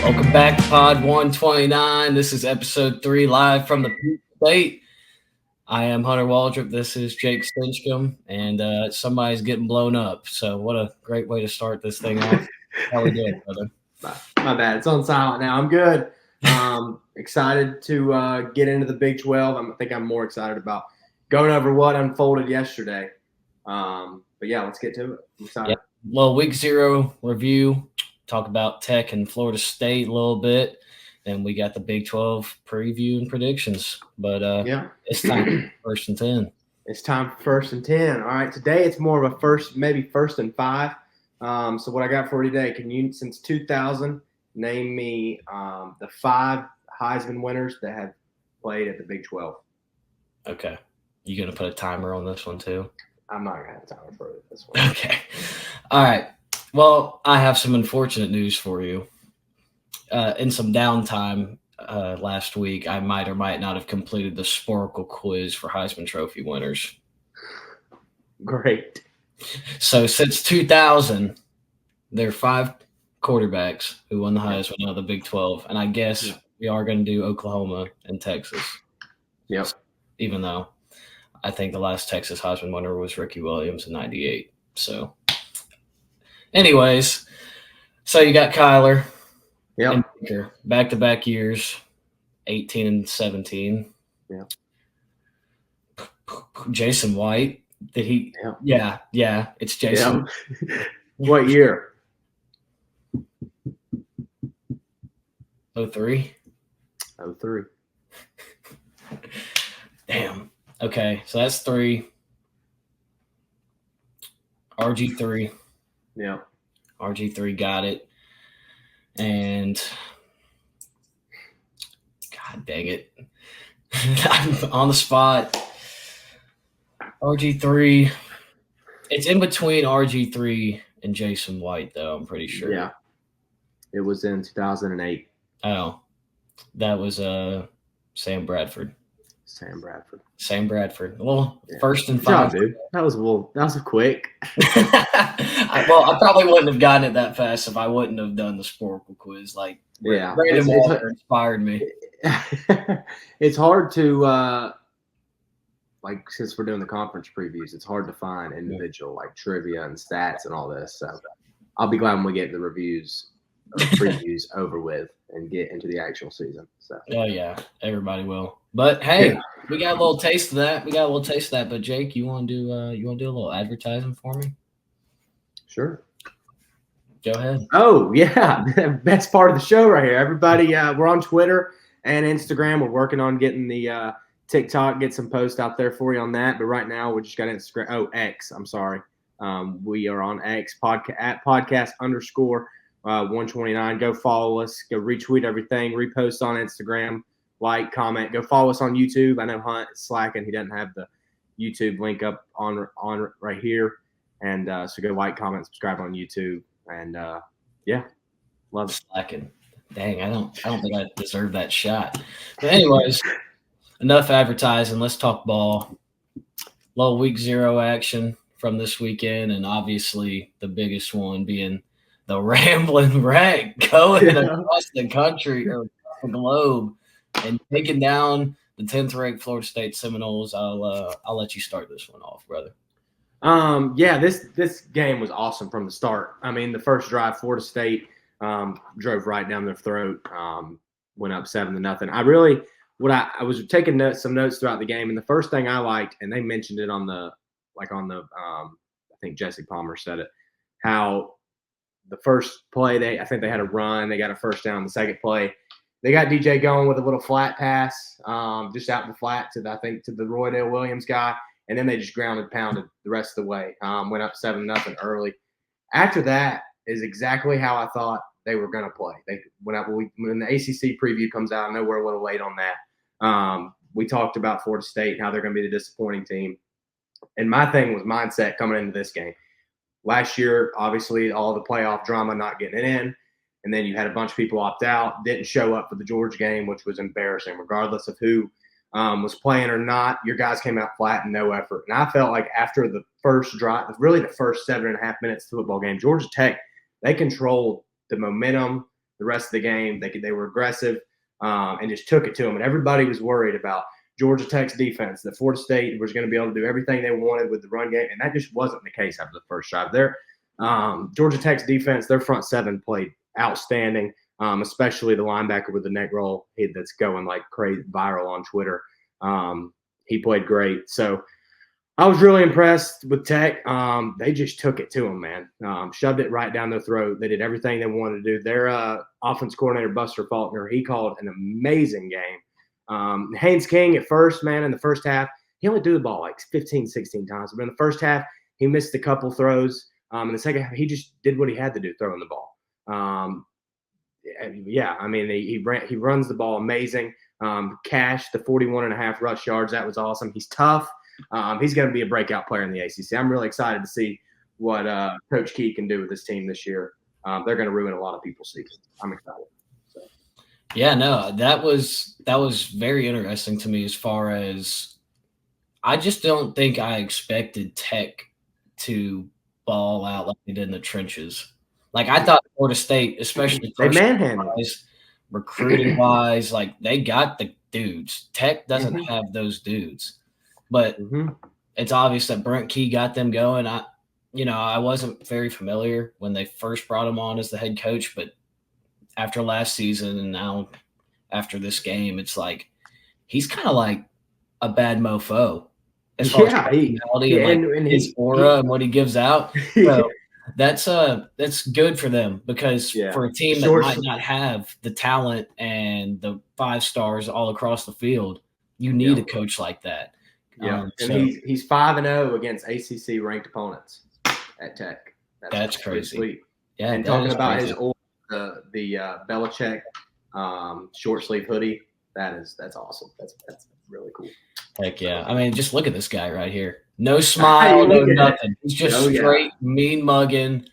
Welcome back to Pod 129. This is episode 3 live from the Peach State. I am Hunter Waldrop. This is Jake Stinchcomb, and somebody's getting blown up. So what a great way to start this thing off. How we doing, brother? My bad. It's on silent now. I'm good. Excited to get into the Big 12. I think I'm more excited about going over what unfolded yesterday. But yeah, let's get to it. I'm excited. Yep. Well, week 0 review. Talk about Tech and Florida State a little bit. Then we got the Big 12 preview and predictions. But it's time for first and 10. It's time for first and 10. All right. Today it's more of a maybe first and 5. So what I got for you today, can you, since 2000, name me the 5 Heisman winners that have played at the Big 12? Okay. You going to put a timer on this one too? I'm not going to have a timer for this one. Okay. All right. Well, I have some unfortunate news for you. In some downtime last week, I might or might not have completed the Sporkle quiz for Heisman Trophy winners. Great. So since 2000, there are 5 quarterbacks who won the Heisman out of the Big 12, and I guess we are going to do Oklahoma and Texas. Yep. Even though I think the last Texas Heisman winner was Ricky Williams in '98. So, anyways, so you got Kyler. Yeah. Back-to-back years, 18 and 17. Yeah. Jason White. Did he? Yeah. It's Jason. Yeah. What year? 03. 03. Damn. Okay, so that's 3. RG3. Yeah. RG3 got it. And God dang it. I'm on the spot. RG3. It's in between RG3 and Jason White, though, I'm pretty sure. Yeah. It was in 2008. Oh. That was Sam Bradford. Sam Bradford. Well, yeah. First and 5. Good job, dude. That was quick. I probably wouldn't have gotten it that fast if I wouldn't have done the Sporkle quiz. Like, Brandon Walker inspired me. It's hard to, since we're doing the conference previews, it's hard to find individual trivia and stats and all this. So I'll be glad when we get the reviews or previews over with and get into the actual season. So. Oh yeah, everybody will. But hey, we got a little taste of that. But Jake, you want to do a little advertising for me? Sure. Go ahead. Oh yeah, best part of the show right here. Everybody, we're on Twitter and Instagram. We're working on getting the TikTok, get some posts out there for you on that. But right now, we just got Instagram. Oh, X. I'm sorry. We are on X at podcast_129. Go follow us. Go retweet everything. Repost on Instagram. Like, comment. Go follow us on YouTube. I know Hunt is slacking. He doesn't have the YouTube link up on right here. And so go like, comment, subscribe on YouTube. And love it. Slacking. Dang, I don't think I deserve that shot. But anyways, enough advertising. Let's talk ball. Little week 0 action from this weekend, and obviously the biggest one being the Rambling Wreck going across the country or the globe and taking down the 10th ranked Florida State Seminoles. I'll let you start this one off, brother. This game was awesome from the start. I mean, the first drive, Florida State drove right down their throat, went up 7-0. I was taking some notes throughout the game, and the first thing I liked, and they mentioned it on the I think Jesse Palmer said it, how the first play I think they had a run, they got a first down. The second play, they got DJ going with a little flat pass, just out in the flat to the Roydale Williams guy. And then they just grounded, pounded the rest of the way. Went up 7-0 early. After that is exactly how I thought they were going to play. When the ACC preview comes out, I know we're a little late on that. We talked about Florida State and how they're going to be the disappointing team. And my thing was mindset coming into this game. Last year, obviously, all the playoff drama, not getting it in. And then you had a bunch of people opt out, didn't show up for the Georgia game, which was embarrassing, regardless of who was playing or not. Your guys came out flat and no effort. And I felt like after the first drive, really the first 7.5 minutes of the football game, Georgia Tech, they controlled the momentum. the rest of the game. They were aggressive and just took it to them. And everybody was worried about Georgia Tech's defense, that Florida State was going to be able to do everything they wanted with the run game, and that just wasn't the case after the first drive. Georgia Tech's defense, their front seven played outstanding, especially the linebacker with the neck roll that's going like crazy viral on Twitter. He played great. So I was really impressed with Tech. They just took it to them, man. Shoved it right down their throat. They did everything they wanted to do. Their offense coordinator, Buster Faulkner, he called an amazing game. Haynes King at first, man, in the first half, he only threw the ball like 15, 16 times. But in the first half, he missed a couple throws. In the second half, he just did what he had to do, throwing the ball. He runs the ball amazing. Cash, the 41.5 rush yards, that was awesome. He's tough. He's going to be a breakout player in the ACC. I'm really excited to see what Coach Key can do with this team this year. They're going to ruin a lot of people's seasons. I'm excited. So. Yeah, no, that was very interesting to me as far as I just don't think I expected Tech to ball out like they did in the trenches. Like I thought Florida State, especially recruiting wise, like they got the dudes. Tech doesn't have those dudes. But it's obvious that Brent Key got them going. I wasn't very familiar when they first brought him on as the head coach, but after last season and now after this game, it's like he's kind of like a bad mofo as far as personality and his aura and what he gives out. So that's good for them because for a team that might not have the talent and the 5 stars all across the field, you need a coach like that. Yeah, he's 5-0 against ACC ranked opponents at Tech. That's crazy. Sweet. Yeah, and talking about his old the Belichick short sleeve hoodie, that's awesome. That's really cool. Heck yeah! I mean, just look at this guy right here. No smile, no nothing. He's just straight mean mugging.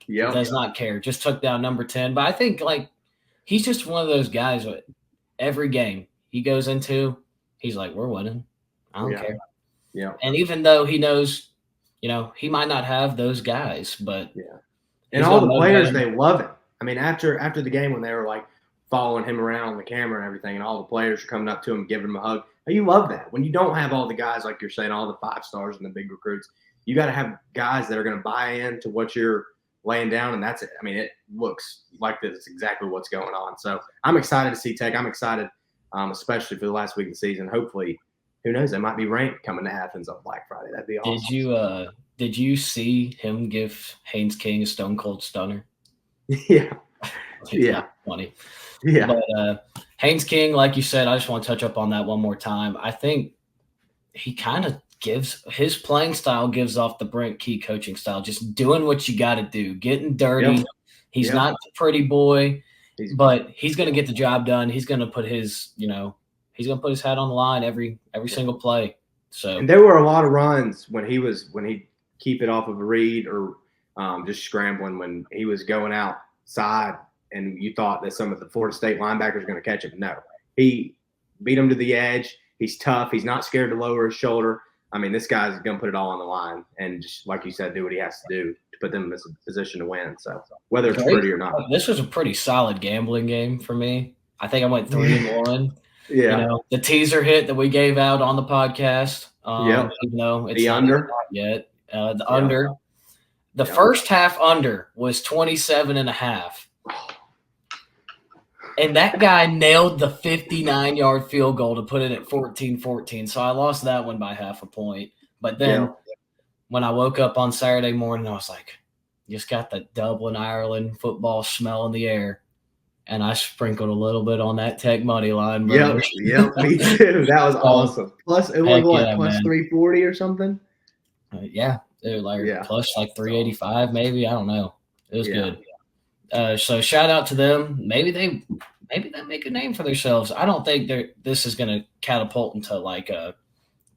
Yeah, does not care. Just took down number 10. But I think he's just one of those guys. Every game he goes into, he's like, "We're winning. I don't care." Yeah. And even though he knows, he might not have those guys, but and all the players, they love him. I mean, after the game when they were like following him around on the camera and everything, and all the players are coming up to him, giving him a hug. You love that. When you don't have all the guys, like you're saying, all the 5 stars and the big recruits, you got to have guys that are going to buy into what you're laying down, and that's it. I mean, it looks like this is exactly what's going on. So I'm excited to see Tech. I'm excited, especially for the last week of the season. Hopefully, who knows? They might be ranked coming to Athens on Black Friday. That'd be awesome. Did you see him give Haynes King a stone cold stunner? Yeah. Yeah. Funny. Yeah. But Haynes King, like you said, I just want to touch up on that one more time. I think he kind of his playing style gives off the Brent Key coaching style, just doing what you got to do, getting dirty. Yep. He's not the pretty boy, but he's going to get the job done. He's going to put his, he's going to put his hat on the line every single play. So, and there were a lot of runs when he'd keep it off of a read or just scrambling when he was going outside, and you thought that some of the Florida State linebackers were going to catch him. No, he beat him to the edge. He's tough. He's not scared to lower his shoulder. I mean, this guy's going to put it all on the line and just, like you said, do what he has to do to put them in a position to win. So whether it's pretty or not. This was a pretty solid gambling game for me. I think I went 3-1. Yeah. The teaser hit that we gave out on the podcast. Even though it's the under yet. The under. The first half under was 27.5. And that guy nailed the 59-yard field goal to put it at 14-14. So I lost that one by half a point. But then when I woke up on Saturday morning, I was like, just got the Dublin, Ireland football smell in the air. And I sprinkled a little bit on that Tech money line. Yep, me too. That was awesome. Plus, it was plus 340 or something? It was plus 385 maybe. I don't know. It was good. So shout out to them. Maybe they make a name for themselves. I don't think this is going to catapult into like a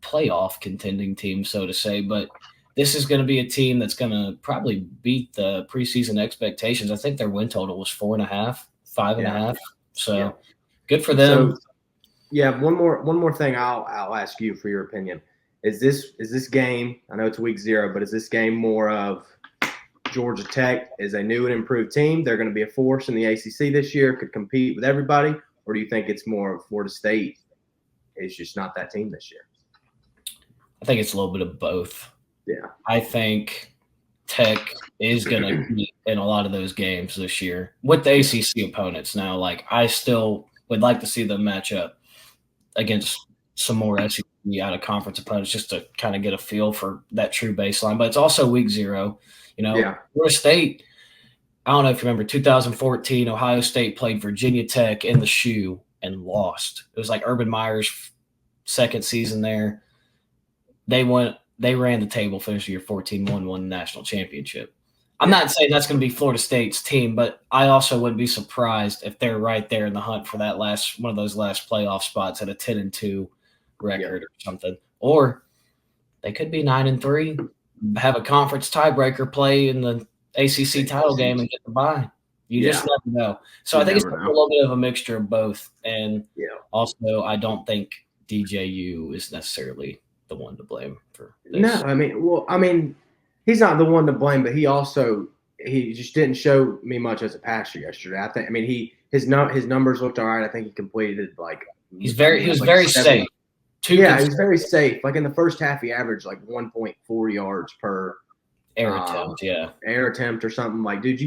playoff contending team, so to say, but this is going to be a team that's going to probably beat the preseason expectations. I think their win total was 4.5, 5.5. So good for them. So, one more thing I'll ask you for your opinion. Is this game, I know it's week 0, but is this game more of Georgia Tech is a new and improved team? They're going to be a force in the ACC this year, could compete with everybody? Or do you think it's more of Florida State is just not that team this year? I think it's a little bit of both. Yeah. I think Tech is going to be in a lot of those games this year with the ACC opponents. Now, like, I still would like to see them match up against some more SEC out of conference opponents just to kind of get a feel for that true baseline. But it's also week 0. Florida State, I don't know if you remember 2014, Ohio State played Virginia Tech in the shoe and lost. It was like Urban Meyer's second season there. They ran the table, finished the year 14-1, won the national championship. I'm not saying that's going to be Florida State's team, but I also wouldn't be surprised if they're right there in the hunt for that one of those last playoff spots at a 10-2 record or something. Or they could be 9-3, have a conference tiebreaker, play in the ACC title game and get the bye. You just never know. So I think it's a little bit of a mixture of both. And also, I don't think DJU is necessarily the one to blame for this. No, I mean, he's not the one to blame, but he just didn't show me much as a passer yesterday. His numbers looked all right. I think he completed he was very safe. He was very safe. Like in the first half, he averaged like 1.4 yards per air attempt or something. Like, dude,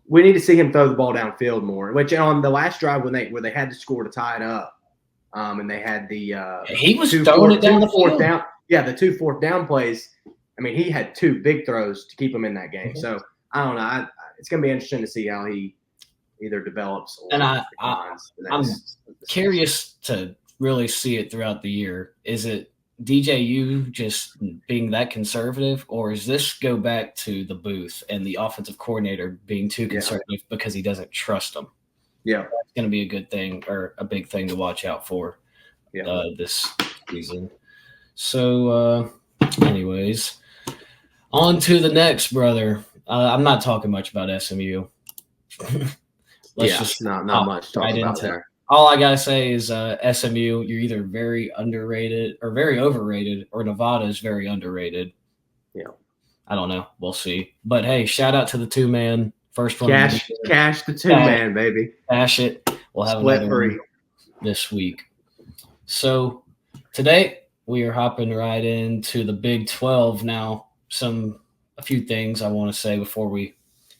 we need to see him throw the ball downfield more. Which on the last drive where they had to score to tie it up, and they had he was throwing it down the fourth down. Yeah, the 2 4th down plays. I mean, he had 2 big throws to keep him in that game. Mm-hmm. So I don't know. It's going to be interesting to see how he either develops or. And I'm curious to really see it throughout the year. Is it DJU just being that conservative, or is this go back to the booth and the offensive coordinator being too conservative because he doesn't trust them? Yeah, that's going to be a good thing or a big thing to watch out for this season. So, anyways, on to the next, brother. I'm not talking much about SMU. Not much to talk about there. All I gotta say is SMU, you're either very underrated or very overrated, or Nevada is very underrated. Yeah, I don't know. We'll see. But hey, shout out to the 2-man first one. Cash the 2-man, baby. Cash it. We'll have another one this week. So today we are hopping right into the Big 12 now. A few things I want to say before we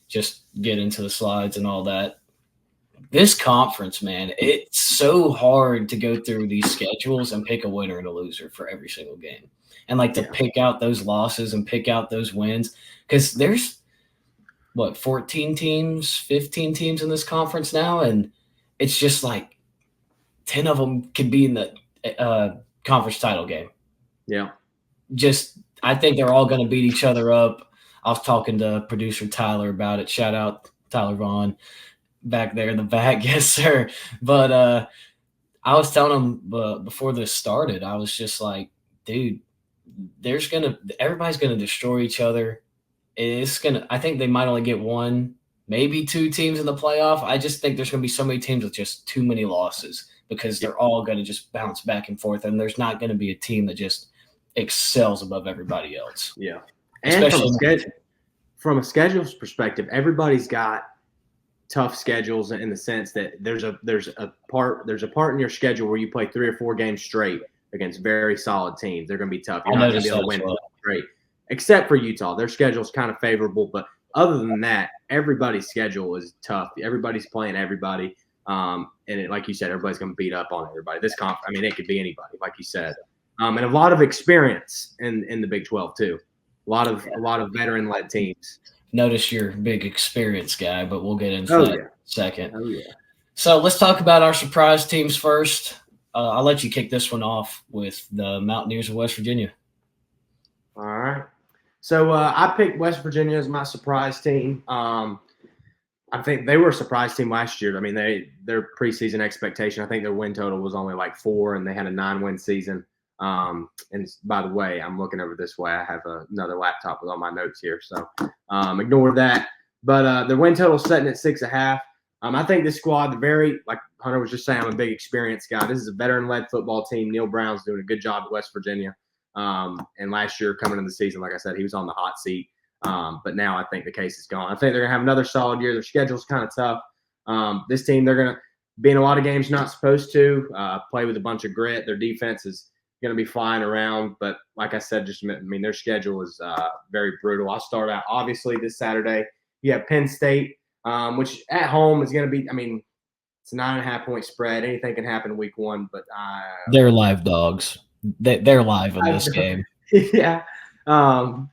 just get into the slides and all that. This conference, man, it's so hard to go through these schedules and pick a winner and a loser for every single game. And to pick out those losses and pick out those wins. Because there's, 14 teams, 15 teams in this conference now. And it's just 10 of them could be in the conference title game. Yeah. I think they're all going to beat each other up. I was talking to producer Tyler about it. Shout out Tyler Vaughn. Back there in the back, yes, sir. But I was telling him before this started, I was just like, dude, everybody's gonna destroy each other. I think they might only get 1, maybe 2 teams in the playoff. I just think there's gonna be so many teams with just too many losses because they're all gonna just bounce back and forth, and there's not gonna be a team that just excels above everybody else. Yeah, and from a schedules perspective, everybody's got tough schedules in the sense that there's a part in your schedule where you play 3 or 4 games straight against very solid teams. They're going to be tough. You're not going to be able to win straight, except for Utah. Their schedule's kind of favorable, but other than that, everybody's schedule is tough. Everybody's playing everybody, and like you said, everybody's going to beat up on everybody. This it could be anybody, like you said, and a lot of experience in the Big 12 too. A lot of veteran-led teams. Notice you're a big experience guy, but we'll get into that in a second. Oh, yeah. So let's talk about our surprise teams first. I'll let you kick this one off with the Mountaineers of West Virginia. All right. So I picked West Virginia as my surprise team. I think they were a surprise team last year. I mean, their preseason expectation, I think their win total was only 4, and they had a 9-win season. And by the way, I'm looking over this way. I have another laptop with all my notes here, so ignore that. But the win total setting at 6.5. I think this squad, like Hunter was just saying, I'm a big experience guy. This is a veteran-led football team. Neil Brown's doing a good job at West Virginia. And last year, coming into the season, like I said, he was on the hot seat. But now I think the case is gone. I think they're going to have another solid year. Their schedule's kind of tough. This team, they're going to be in a lot of games not supposed to, play with a bunch of grit. Their defense is going to be flying around. But like I said just a minute, I mean, their schedule is very brutal. I'll start out, obviously, this Saturday. You have Penn State, which at home is going to be, I memean, it's a 9.5-point spread. Anything can happen week one, but they're live dogs. They're live in this game. Yeah.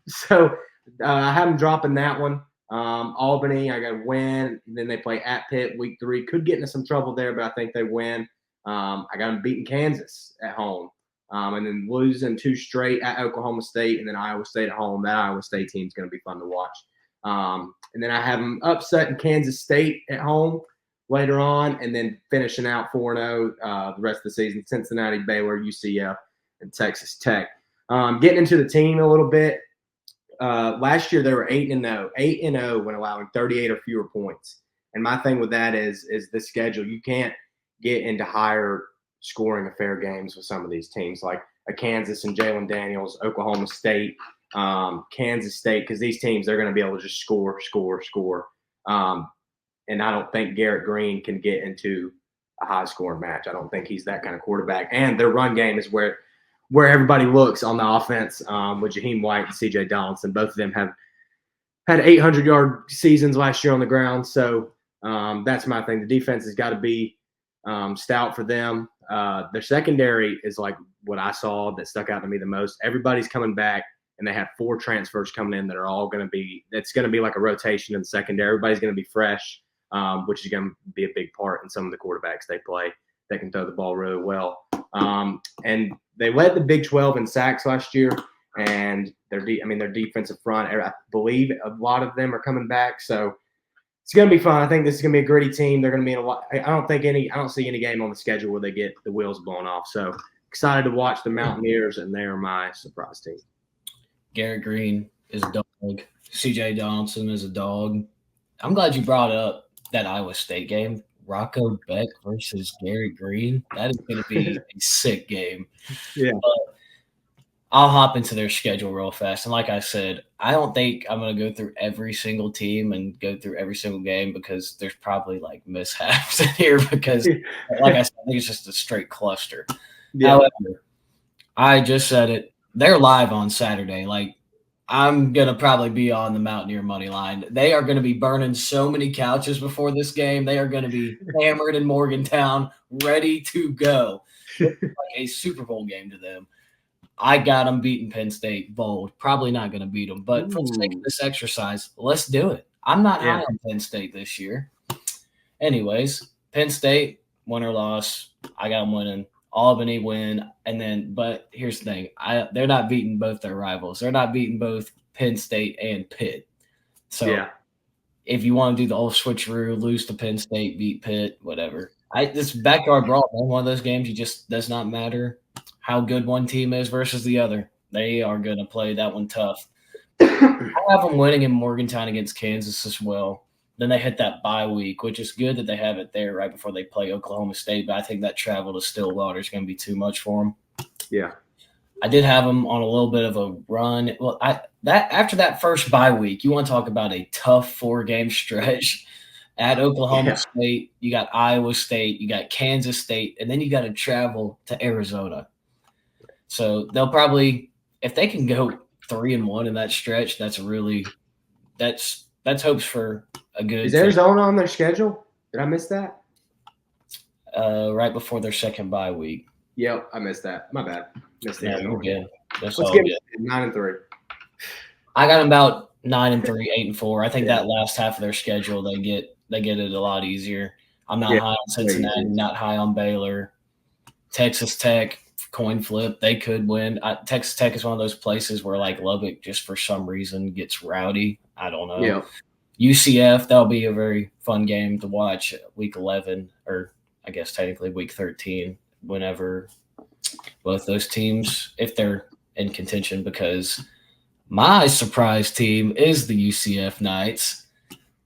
So I have them dropping that one. Albany, I got to win. And then they play at Pitt week 3. Could get into some trouble there, but I think they win. I got them beating Kansas at home. And then losing 2 straight at Oklahoma State and then Iowa State at home. That Iowa State team is going to be fun to watch. And then I have them upsetting Kansas State at home later on, and then finishing out 4-0 the rest of the season. Cincinnati, Baylor, UCF, and Texas Tech. Getting into the team a little bit. Last year they were 8-0. 8-0 when allowing 38 or fewer points. And my thing with that is the schedule. You can't get into higher scoring affair games with some of these teams like a Kansas and Jalen Daniels, Oklahoma State, Kansas State, because these teams, they're going to be able to just score. And I don't think Garrett Green can get into a high-scoring match. I don't think he's that kind of quarterback. And their run game is where everybody looks on the offense with Jaheim White and C.J. Donaldson. Both of them have had 800-yard seasons last year on the ground. So that's my thing. The defense has got to be stout for them. Their secondary is like what I saw that stuck out to me the most. Everybody's coming back, and they have 4 transfers coming in that are all going to be – it's going to be like a rotation in the secondary. Everybody's going to be fresh. Which is going to be a big part in some of the quarterbacks they play that can throw the ball really well. And they led the Big 12 in sacks last year, and their defensive front, I believe a lot of them are coming back. So it's going to be fun. I think this is going to be a gritty team. They're going to be in a lot. I don't see any game on the schedule where they get the wheels blown off. So excited to watch the Mountaineers, and they are my surprise team. Garrett Green is a dog. C.J. Donaldson is a dog. I'm glad you brought up that Iowa State game, Rocco Beck versus Garrett Green. That is going to be a sick game. Yeah. But I'll hop into their schedule real fast. And like I said, I don't think I'm going to go through every single team and go through every single game because there's probably like mishaps in here because, like I said, I think it's just a straight cluster. Yeah. However, I just said it. They're live on Saturday. Like, I'm going to probably be on the Mountaineer money line. They are going to be burning so many couches before this game. They are going to be hammered in Morgantown, ready to go. It's like a Super Bowl game to them. I got them beating Penn State bold. Probably not going to beat them. But for the sake of this exercise, let's do it. I'm not high on Penn State this year. Anyways, Penn State, win or loss, I got them winning. Albany win, but here's the thing: they're not beating both their rivals. They're not beating both Penn State and Pitt. So, if you want to do the old switcheroo, lose to Penn State, beat Pitt, whatever. This backyard brawl, man, one of those games, you just does not matter how good one team is versus the other. They are going to play that one tough. I have them winning in Morgantown against Kansas as well. Then they hit that bye week, which is good that they have it there right before they play Oklahoma State. But I think that travel to Stillwater is going to be too much for them. Yeah, I did have them on a little bit of a run. Well, after that first bye week, you want to talk about a tough 4-game stretch at Oklahoma State. You got Iowa State, you got Kansas State, and then you got to travel to Arizona. So they'll probably, if they can go 3-1 in that stretch, that's hopes for a good. Is Arizona on their schedule? Did I miss that? Right before their second bye week. Yep, I missed that. My bad. Missed it. Yeah, we're good. Let's get 9-3. I got them about 9-3, 8-4. I think that last half of their schedule, they get it a lot easier. I'm not high on Cincinnati, not high on Baylor. Texas Tech, coin flip, they could win. Texas Tech is one of those places where like Lubbock just for some reason gets rowdy. I don't know. Yeah. UCF, that'll be a very fun game to watch week 11, or I guess technically week 13, whenever both those teams, if they're in contention, because my surprise team is the UCF Knights.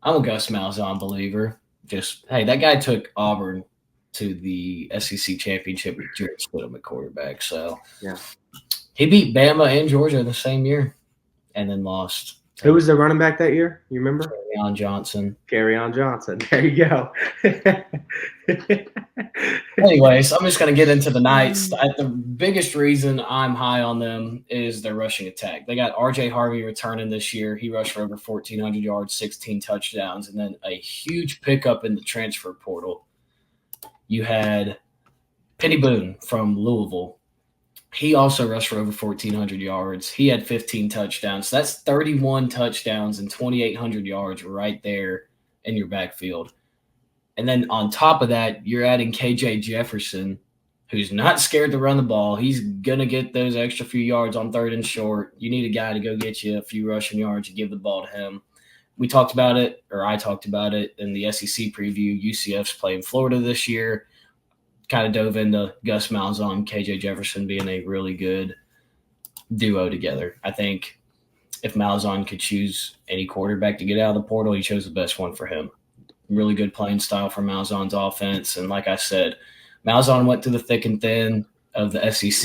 I'm a Gus Malzahn believer. Hey, that guy took Auburn to the SEC championship with Jarrett Stidham at quarterback. So yeah, he beat Bama and Georgia the same year and then lost. Who was the running back that year? You remember? Kerryon Johnson. Kerryon Johnson. There you go. Anyways, I'm just going to get into the Knights. The biggest reason I'm high on them is their rushing attack. They got R.J. Harvey returning this year. He rushed for over 1,400 yards, 16 touchdowns, and then a huge pickup in the transfer portal. You had Penny Boone from Louisville. He also rushed for over 1,400 yards. He had 15 touchdowns. So that's 31 touchdowns and 2,800 yards right there in your backfield. And then on top of that, you're adding KJ Jefferson, who's not scared to run the ball. He's going to get those extra few yards on 3rd and short. You need a guy to go get you a few rushing yards. You give the ball to him. We talked about it, or I talked about it in the SEC preview. UCF's playing Florida this year. Kind of dove into Gus Malzahn, KJ Jefferson being a really good duo together. I think if Malzahn could choose any quarterback to get out of the portal, he chose the best one for him. Really good playing style for Malzahn's offense. And like I said, Malzahn went through the thick and thin of the SEC.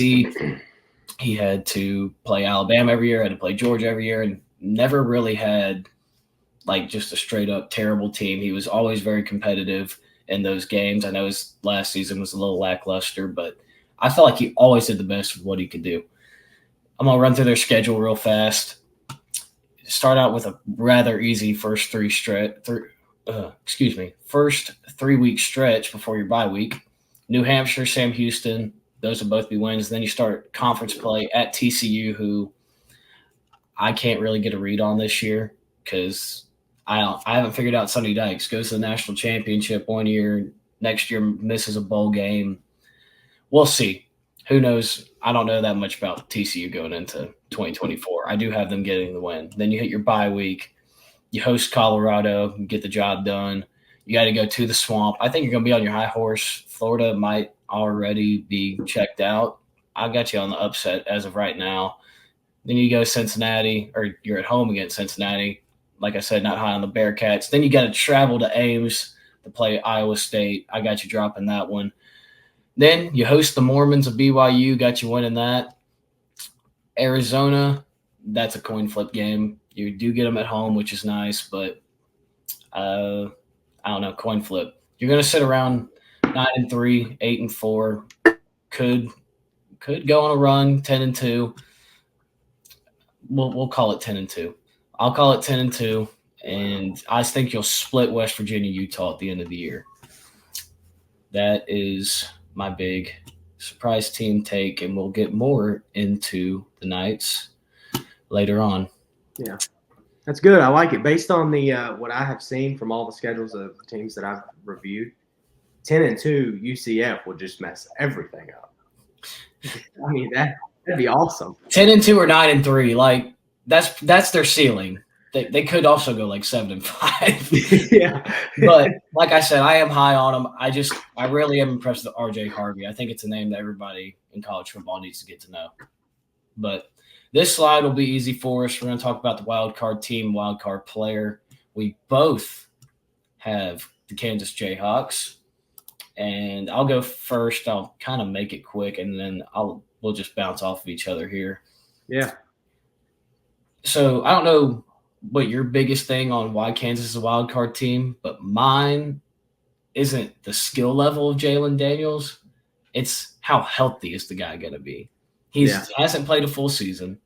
He had to play Alabama every year, had to play Georgia every year, and never really had like just a straight up terrible team. He was always very competitive in those games. I know his last season was a little lackluster, but I felt like he always did the best with what he could do. I'm going to run through their schedule real fast. Start out with a rather easy first 3-week stretch before your bye week. New Hampshire, Sam Houston, those will both be wins. Then you start conference play at TCU, who I can't really get a read on this year because I haven't figured out Sonny Dykes. Goes to the national championship one year, next year misses a bowl game. We'll see. Who knows? I don't know that much about TCU going into 2024. I do have them getting the win. Then you hit your bye week. You host Colorado, get the job done. You got to go to the Swamp. I think you're going to be on your high horse. Florida might already be checked out. I got you on the upset as of right now. Then you go Cincinnati, or you're at home against Cincinnati. Like I said, not high on the Bearcats. Then you got to travel to Ames to play Iowa State. I got you dropping that one. Then you host the Mormons of BYU, got you winning that. Arizona, that's a coin flip game. You do get them at home, which is nice, but I don't know, coin flip. You're going to sit around 9-3, 8-4. Could go on a run, 10-2. We'll call it 10-2. I'll call it 10-2, and I think you'll split West Virginia, Utah at the end of the year. That is my big surprise team take, and we'll get more into the Knights later on. Yeah, that's good. I like it. Based on the what I have seen from all the schedules of the teams that I've reviewed, 10-2 UCF will just mess everything up. I mean, that'd be awesome. 10-2 or 9-3, like that's their ceiling. They could also go like 7-5. Yeah. But like I said, I am high on them. I really am impressed with R.J. Harvey. I think it's a name that everybody in college football needs to get to know. But this slide will be easy for us. We're going to talk about the wild card team, wild card player. We both have the Kansas Jayhawks. And I'll go first. I'll kind of make it quick, and then we'll just bounce off of each other here. Yeah. So I don't know what your biggest thing on why Kansas is a wild card team, but mine isn't the skill level of Jalen Daniels. It's how healthy is the guy going to be. He hasn't played a full season.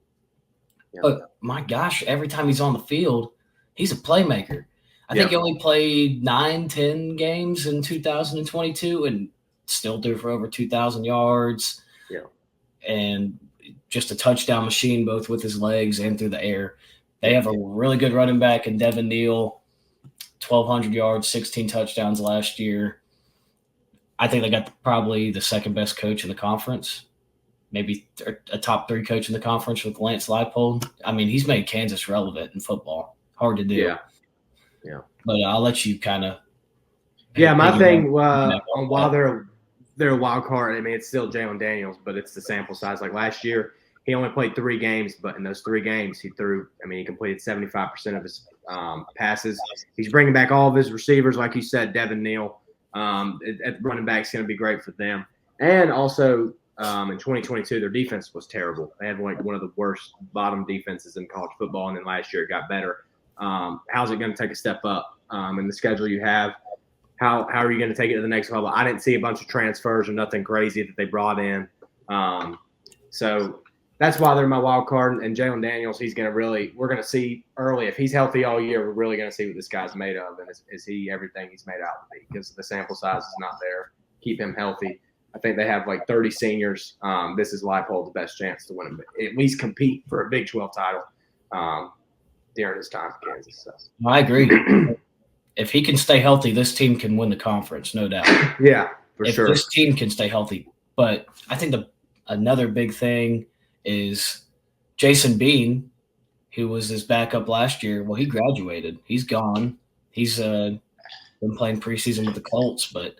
Yeah. But my gosh, every time he's on the field, he's a playmaker. I think he only played 9-10 games in 2022 and still threw for over 2,000 yards. Yeah. And just a touchdown machine, both with his legs and through the air. They have a really good running back in Devin Neal, 1,200 yards, 16 touchdowns last year. I think they got probably the second best coach in the conference, maybe a top 3 coach in the conference with Lance Leipold. I mean, he's made Kansas relevant in football. Hard to do. Yeah. But I'll let you kind of. Yeah, my thing on while they're a wild card, I mean, it's still Jalen Daniels, but it's the sample size. Like last year, he only played 3 games, but in those 3 games, he completed 75% of his passes. He's bringing back all of his receivers, like you said, Devin Neal. At running back is going to be great for them. And also, in 2022, their defense was terrible. They had like one of the worst bottom defenses in college football, and then last year it got better. How's it going to take a step up in the schedule you have? How are you going to take it to the next level? I didn't see a bunch of transfers or nothing crazy that they brought in. So that's why they're my wild card. And Jalen Daniels, we're going to see early. If he's healthy all year, we're really going to see what this guy's made of. And is he everything he's made out to be? Because the sample size is not there. Keep him healthy. I think they have like 30 seniors. This is Leipold's best chance to win, at least compete for a Big 12 title during his time in Kansas. So. I agree. If he can stay healthy, this team can win the conference, no doubt. Yeah, for sure. If this team can stay healthy. But I think another big thing is Jason Bean, who was his backup last year. Well, he graduated. He's gone. He's been playing preseason with the Colts, but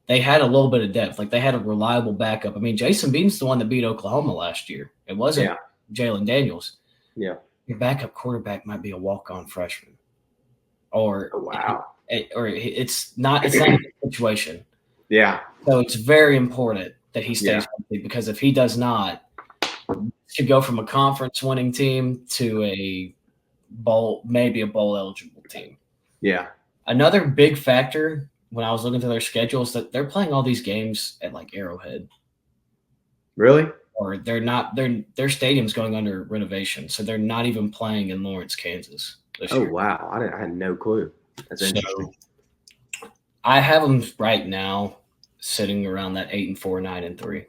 they had a little bit of depth. Like, they had a reliable backup. I mean, Jason Bean's the one that beat Oklahoma last year. It wasn't Jalen Daniels. Yeah. Your backup quarterback might be a walk-on freshman. Or it's not a situation. Yeah. So it's very important that he stays healthy, because if he does not, to go from a conference winning team to maybe a bowl eligible team. Yeah. Another big factor when I was looking through their schedules that they're playing all these games at like Arrowhead. Really? Or they're not. Their stadium's going under renovation, so they're not even playing in Lawrence, Kansas. Oh wow! I had no clue. That's interesting. I have them right now sitting around that 8-4, 9-3.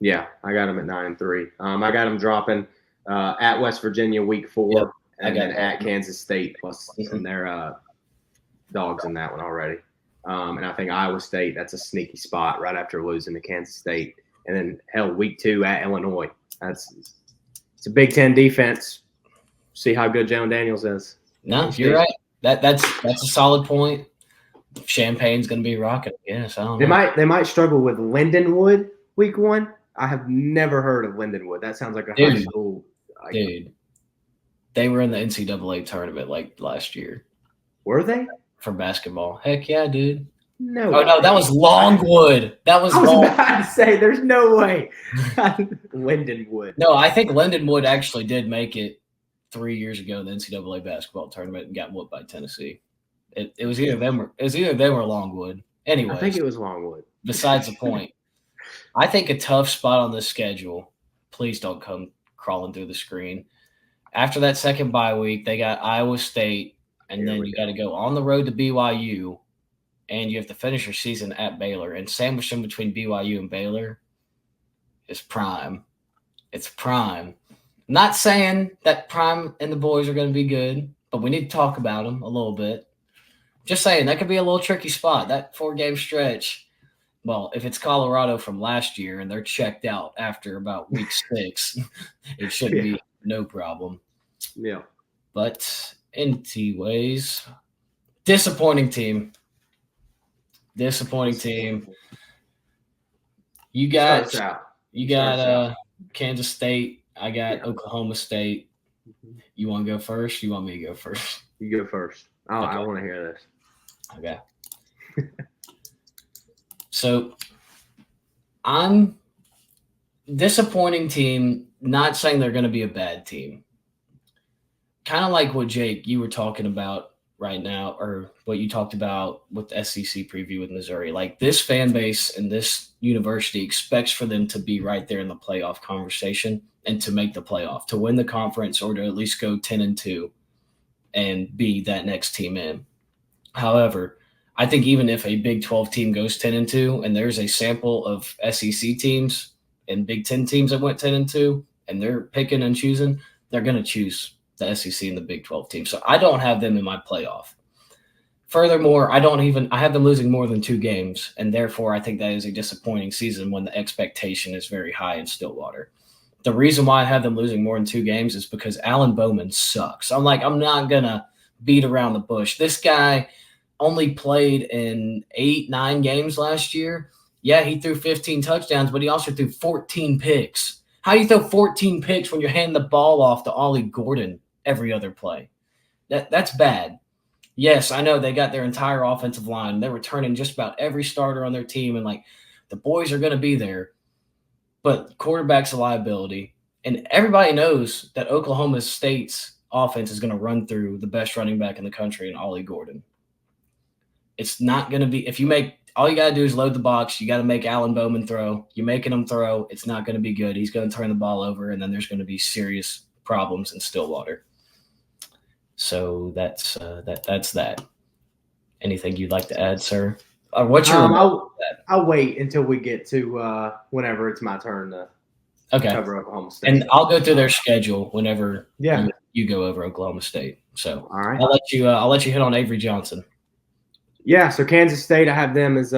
Yeah, I got them at 9-3. I got them dropping at West Virginia week 4, and then at Kansas State plus, and they're dogs in that one already. And I think Iowa State, that's a sneaky spot right after losing to Kansas State, and then week 2 at Illinois. It's a Big Ten defense. See how good Jalen Daniels is. No, you're right. That's a solid point. Champagne's going to be rocking. Yes, I don't know. They might struggle with Lindenwood week 1. I have never heard of Lindenwood. That sounds like a high school. Dude, they were in the NCAA tournament like last year. Were they? For basketball. Heck yeah, dude. No. Oh, no, that was Longwood. I was about to say, there's no way. Lindenwood. No, I think Lindenwood actually did make it 3 years ago, the NCAA basketball tournament, and got whooped by Tennessee. It was either them or Longwood. Anyway, I think it was Longwood. Besides the point, I think a tough spot on the schedule. Please don't come crawling through the screen. After that second bye week, they got Iowa State, and then you got to go on the road to BYU, and you have to finish your season at Baylor. And sandwiched in between BYU and Baylor is Prime. It's Prime. Not saying that Prime and the boys are going to be good, but we need to talk about them a little bit. Just saying, that could be a little tricky spot, that 4-game stretch. Well, if it's Colorado from last year and they're checked out after about week 6, it should be no problem. Yeah. But anyways, disappointing team. You got Kansas State. I got Oklahoma State. You want to go first? You want me to go first? You go first. I want to hear this. Okay. So I'm disappointing team, not saying they're going to be a bad team. Kind of like what Jake, you were talking about right now, or what you talked about with the SEC preview with Missouri. Like, this fan base and this university expects for them to be right there in the playoff conversation and to make the playoff, to win the conference, or to at least go 10-2 and be that next team in. However, I think even if a Big 12 team goes 10-2 and there's a sample of SEC teams and Big 10 teams that went 10-2 and they're picking and choosing, they're going to choose the SEC and the Big 12 team. So I don't have them in my playoff. Furthermore, I have them losing more than 2 games, and therefore I think that is a disappointing season when the expectation is very high in Stillwater. The reason why I have them losing more than 2 games is because Alan Bowman sucks. I'm not going to beat around the bush. This guy only played in 8-9 games last year. Yeah, he threw 15 touchdowns, but he also threw 14 picks. How do you throw 14 picks when you're handing the ball off to Ollie Gordon every other play? That's bad. Yes, I know they got their entire offensive line. They're returning just about every starter on their team, and the boys are going to be there. but quarterback's a liability. And everybody knows that Oklahoma State's offense is going to run through the best running back in the country in Ollie Gordon. It's not going to be – if you make – all you got to do is load the box. You got to make Alan Bowman throw. You're making him throw. It's not going to be good. He's going to turn the ball over, and then there's going to be serious problems in Stillwater. So that's that. Anything you'd like to add, sir? What's your I'll wait until we get to whenever it's my turn to cover Oklahoma State. And I'll go through their schedule whenever you go over Oklahoma State. So all right. I'll let you hit on Avery Johnson. Yeah, so Kansas State, I have them as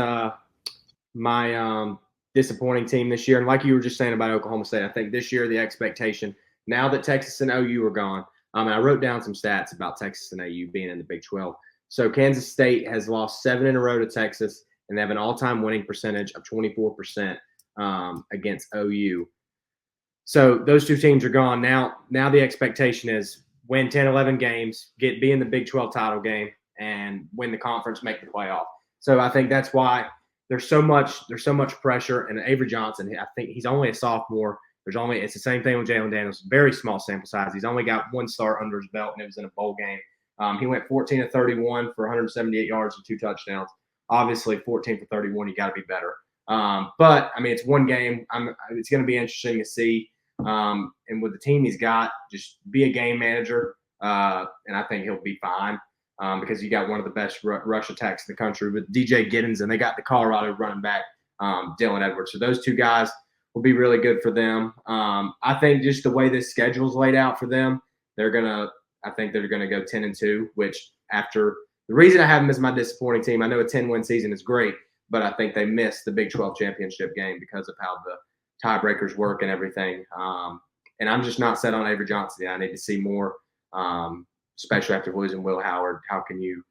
my disappointing team this year. And like you were just saying about Oklahoma State, I think this year the expectation, now that Texas and OU are gone, and I wrote down some stats about Texas and OU being in the Big 12. So Kansas State has lost 7 in a row to Texas, and they have an all-time winning percentage of 24% against OU. So those two teams are gone. Now the expectation is win 10, 11 games, be in the Big 12 title game, and win the conference, make the playoff. So I think that's why there's so much pressure. And Avery Johnson, I think he's only a sophomore. It's the same thing with Jalen Daniels. Very small sample size. He's only got 1 start under his belt, and it was in a bowl game. He went 14 of 31 for 178 yards and 2 touchdowns. Obviously, 14 for 31, you got to be better. But I mean, it's one game. It's going to be interesting to see. And with the team he's got, just be a game manager, and I think he'll be fine. Because you got one of the best rush attacks in the country with DJ Giddens, and they got the Colorado running back, Dylan Edwards. So those two guys will be really good for them. I think just the way this schedule is laid out for them, I think they're gonna go 10-2. Which after the reason I have them as my disappointing team, I know a 10-win season is great, but I think they missed the Big 12 championship game because of how the tiebreakers work and everything. And I'm just not set on Avery Johnson. I need to see more. Especially after losing Will Howard, how can you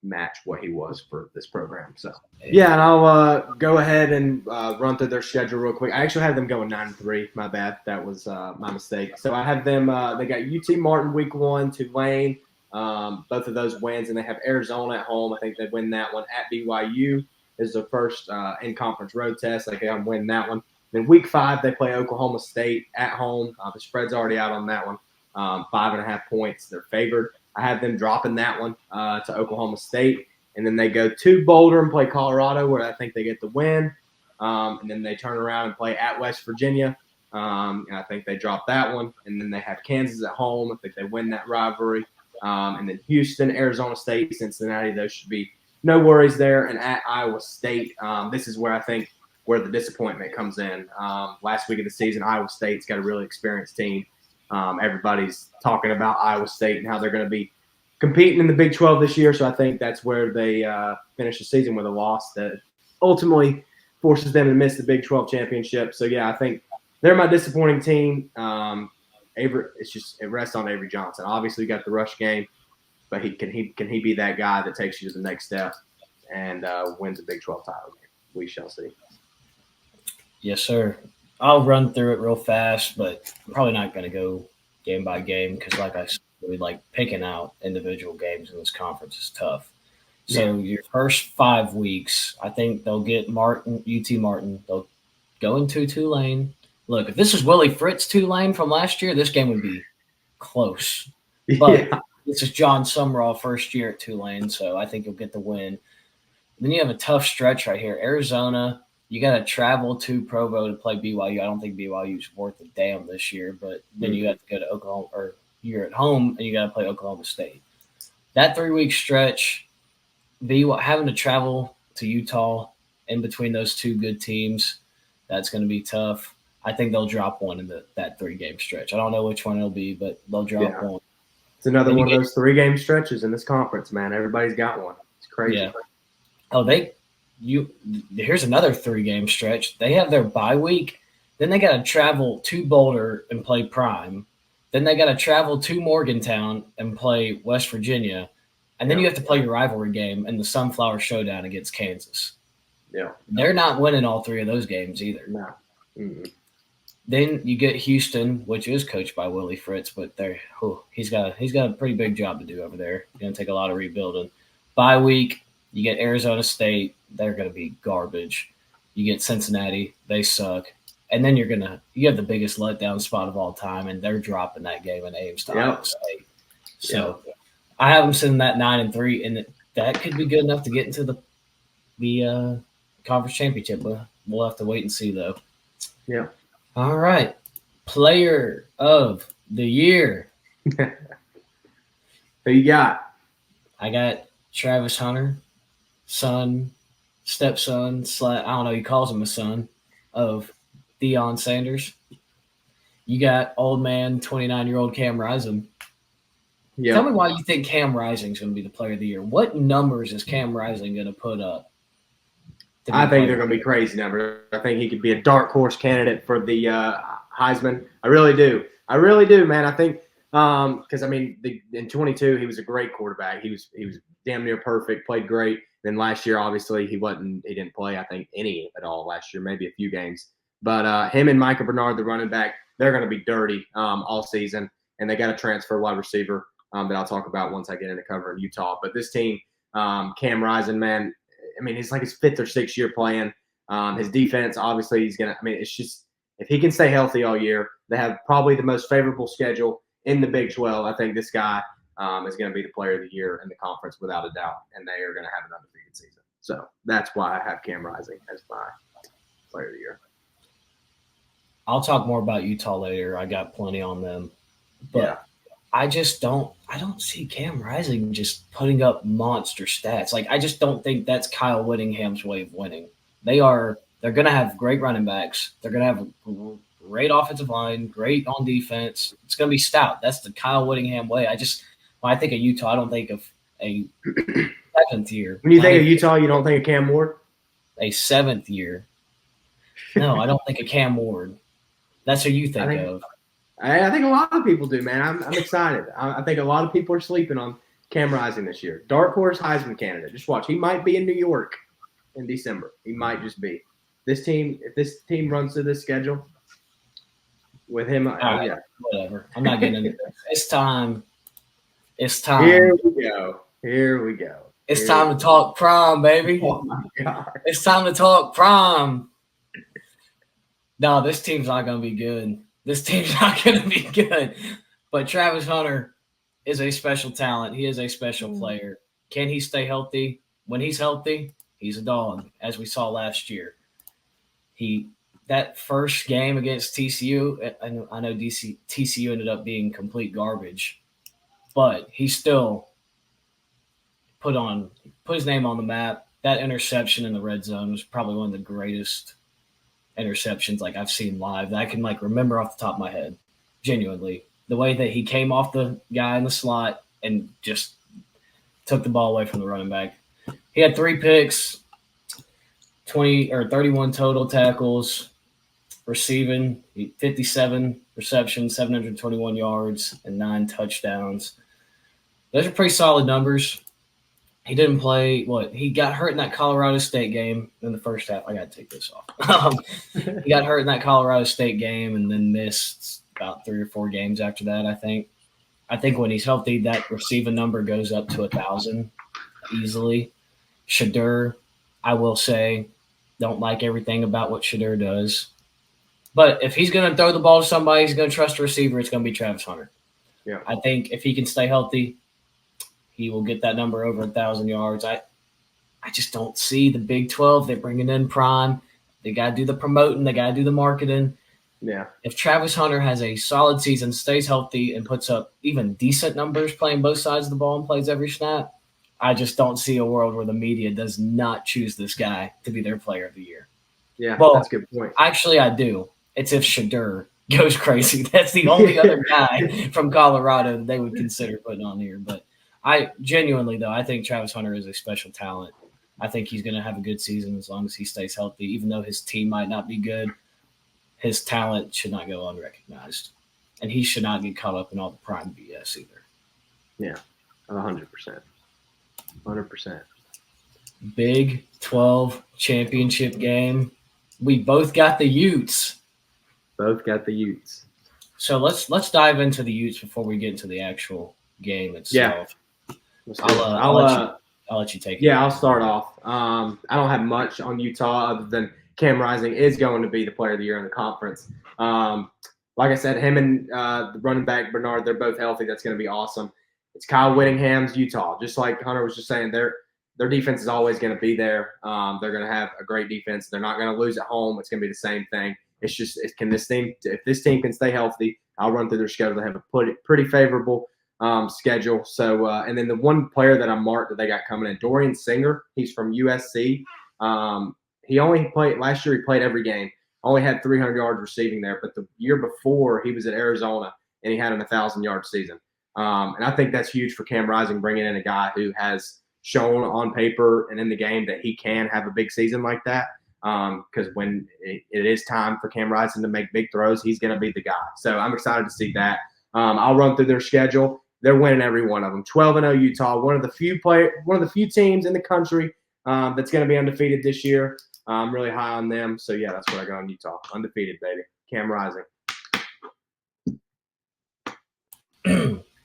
match what he was for this program? So, yeah, and I'll go ahead and run through their schedule real quick. I actually had them going 9-3. My bad. That was my mistake. So I have them they got UT Martin week 1, Tulane, both of those wins, and they have Arizona at home. I think they win that one. At BYU is their first in-conference road test. They can win that one. Then week 5, they play Oklahoma State at home. The spread's already out on that one. 5.5 points. They're favored. I have them dropping that one to Oklahoma State. And then they go to Boulder and play Colorado, where I think they get the win. And then they turn around and play at West Virginia. And I think they drop that one. And then they have Kansas at home. I think they win that rivalry. And then Houston, Arizona State, Cincinnati. Those should be no worries there. And at Iowa State, this is where I think where the disappointment comes in. Last week of the season, Iowa State's got a really experienced team. Everybody's talking about Iowa State and how they're going to be competing in the Big 12 this year. So I think that's where they finish the season with a loss that ultimately forces them to miss the Big 12 championship. So, yeah, I think they're my disappointing team. It rests on Avery Johnson. Obviously, you got the rush game, but can he be that guy that takes you to the next step and wins a Big 12 title game? We shall see. Yes, sir. I'll run through it real fast, but I'm probably not going to go game by game because, like I said, we like picking out individual games in this conference is tough. So your first 5 weeks, I think they'll get UT Martin. They'll go into Tulane. Look, if this is Willie Fritz Tulane from last year, this game would be close. But this is John Sumrall first year at Tulane, so I think you'll get the win. Then you have a tough stretch right here. Arizona. You got to travel to Provo to play BYU. I don't think BYU is worth a damn this year, but then you have to go to Oklahoma, or you're at home and you got to play Oklahoma State. That 3-week stretch, having to travel to Utah in between those two good teams, that's going to be tough. I think they'll drop one in that 3-game stretch. I don't know which one it'll be, but they'll drop one. It's another one of those 3-game stretches in this conference, man. Everybody's got one. It's crazy. Yeah. Oh, here's another 3-game stretch. They have their bye week. Then they got to travel to Boulder and play Prime. Then they got to travel to Morgantown and play West Virginia. And then you have to play your rivalry game in the Sunflower Showdown against Kansas. Yeah. They're not winning all 3 of those games either. No. Mm-hmm. Then you get Houston, which is coached by Willie Fritz, but he's got a pretty big job to do over there. It's going to take a lot of rebuilding. Bye week, you get Arizona State. They're going to be garbage. You get Cincinnati. They suck. And then you have the biggest letdown spot of all time, and they're dropping that game in Ames to Iowa State. So I have them sitting at 9-3, and that could be good enough to get into the conference championship. But we'll have to wait and see, though. Yeah. All right. Player of the year. Who you got? I got Travis Hunter, stepson, I don't know, he calls him a son, of Deion Sanders. You got old man, 29-year-old Cam Rising. Yeah. Tell me why you think Cam Rising is going to be the player of the year. What numbers is Cam Rising going to put up? I think they're going to be crazy numbers. I think he could be a dark horse candidate for the Heisman. I really do, man. I think because in 22 he was a great quarterback. He was damn near perfect. Played great. Then last year, obviously, he didn't play. I think any at all last year, maybe a few games. But him and Micah Bernard, the running back, they're going to be dirty all season, and they got a transfer wide receiver that I'll talk about once I get into covering Utah. But this team, Cam Rising, man. It's like his 5th or 6th year playing. His defense, obviously, he's going to – it's just if he can stay healthy all year, they have probably the most favorable schedule in the Big 12. I think this guy is going to be the player of the year in the conference without a doubt, and they are going to have an undefeated season. So that's why I have Cam Rising as my player of the year. I'll talk more about Utah later. I got plenty on them. But yeah. I don't see Cam Rising just putting up monster stats. Like, I just don't think that's Kyle Whittingham's way of winning. They're going to have great running backs. They're going to have a great offensive line, great on defense. It's going to be stout. That's the Kyle Whittingham way. When I think of Utah, I don't think of a 7th year. When you think of Utah, you don't think of Cam Ward? A 7th year. No, I don't think of Cam Ward. That's who you think of. I think a lot of people do, man. I'm excited. I think a lot of people are sleeping on Cam Rising this year. Dark horse Heisman candidate. Just watch. He might be in New York in December. He might just be. If this team runs through this schedule with him, right, whatever. I'm not getting into this. It's time. Here we go. It's time to talk prom, baby. Oh, my God. It's time to talk prom. No, this team's not going to be good. This team's not going to be good. But Travis Hunter is a special talent. He is a special player. Can he stay healthy? When he's healthy, he's a dog, as we saw last year. That first game against TCU, I know TCU ended up being complete garbage, but he still put his name on the map. That interception in the red zone was probably one of the greatest interceptions I've seen live that I can remember off the top of my head. Genuinely, the way that he came off the guy in the slot and just took the ball away from the running back. He had 3 picks, 31 total tackles, receiving 57 receptions, 721 yards, and 9 touchdowns. Those are pretty solid numbers. He didn't play he got hurt in that Colorado State game in the first half. I got to take this off. He got hurt in that Colorado State game and then missed about 3 or 4 games after that, I think. I think when he's healthy, that receiving number goes up to 1,000 easily. Shedeur, I will say, don't like everything about what Shedeur does. But if he's going to throw the ball to somebody, he's going to trust a receiver, it's going to be Travis Hunter. Yeah. I think if he can stay healthy, he will get that number over 1,000 yards. I just don't see the Big 12. They're bringing in Prime. They got to do the promoting. They got to do the marketing. Yeah. If Travis Hunter has a solid season, stays healthy, and puts up even decent numbers playing both sides of the ball and plays every snap, I just don't see a world where the media does not choose this guy to be their player of the year. Yeah, well, that's a good point. Actually, I do. It's if Shedeur goes crazy. That's the only other guy from Colorado that they would consider putting on here. But I genuinely, though, I think Travis Hunter is a special talent. I think he's going to have a good season as long as he stays healthy. Even though his team might not be good, his talent should not go unrecognized. And he should not get caught up in all the Prime BS either. Yeah, 100%. 100%. Big 12 championship game. We both got the Utes. Both got the Utes. So let's dive into the Utes before we get into the actual game itself. Yeah. I'll let you take it. Yeah, I'll start off. I don't have much on Utah other than Cam Rising is going to be the player of the year in the conference. Like I said, him and the running back Bernard, they're both healthy. That's going to be awesome. It's Kyle Whittingham's Utah. Just like Hunter was just saying, their defense is always going to be there. They're going to have a great defense. They're not going to lose at home. It's going to be the same thing. It's just if this team can stay healthy, I'll run through their schedule. They have a pretty favorable schedule. So and then the one player that I marked that they got coming in, Dorian Singer. He's from USC. He only played last year. He played every game. Only had 300 yards receiving there. But the year before, he was at Arizona and he had an 1,000-yard season. And I think that's huge for Cam Rising, bringing in a guy who has shown on paper and in the game that he can have a big season like that. Because when it is time for Cam Rising to make big throws, he's going to be the guy. So I'm excited to see that. I'll run through their schedule. They're winning every one of them. 12-0 Utah, one of the few teams in the country that's going to be undefeated this year. I'm really high on them. So yeah, that's where I go on Utah. Undefeated, baby. Cam Rising.